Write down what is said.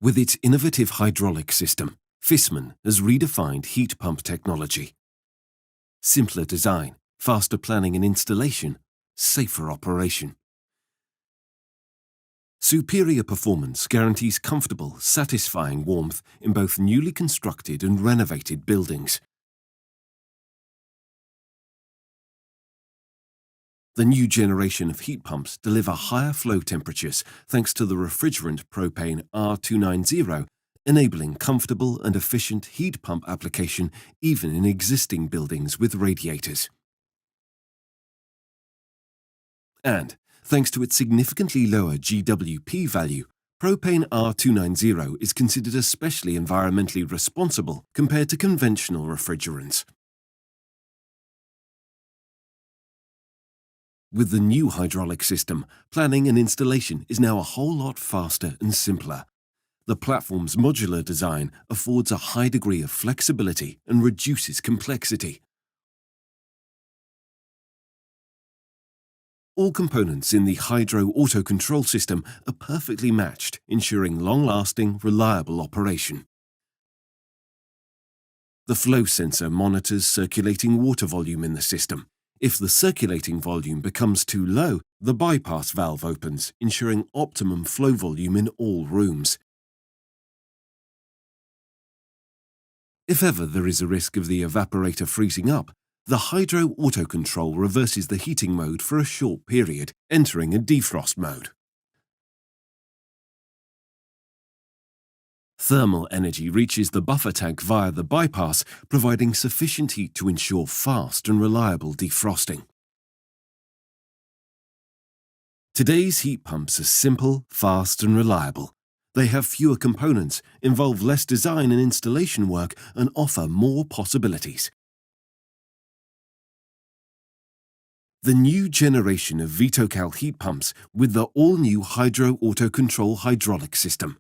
With its innovative hydraulic system, Viessmann has redefined heat pump technology. Simpler design, faster planning and installation, safer operation. Superior performance guarantees comfortable, satisfying warmth in both newly constructed and renovated buildings. The new generation of heat pumps deliver higher flow temperatures thanks to the refrigerant propane R290, enabling comfortable and efficient heat pump application even in existing buildings with radiators. And, thanks to its significantly lower GWP value, propane R290 is considered especially environmentally responsible compared to conventional refrigerants. With the new hydraulic system, planning and installation is now a whole lot faster and simpler. The platform's modular design affords a high degree of flexibility and reduces complexity. All components in the Hydro AutoControl system are perfectly matched, ensuring long-lasting, reliable operation. The flow sensor monitors circulating water volume in the system. If the circulating volume becomes too low, the bypass valve opens, ensuring optimum flow volume in all rooms. If ever there is a risk of the evaporator freezing up, the Hydro AutoControl reverses the heating mode for a short period, entering a defrost mode. Thermal energy reaches the buffer tank via the bypass, providing sufficient heat to ensure fast and reliable defrosting. Today's heat pumps are simple, fast and reliable. They have fewer components, involve less design and installation work, and offer more possibilities. The new generation of VitoCal heat pumps with the all-new Hydro AutoControl hydraulic system.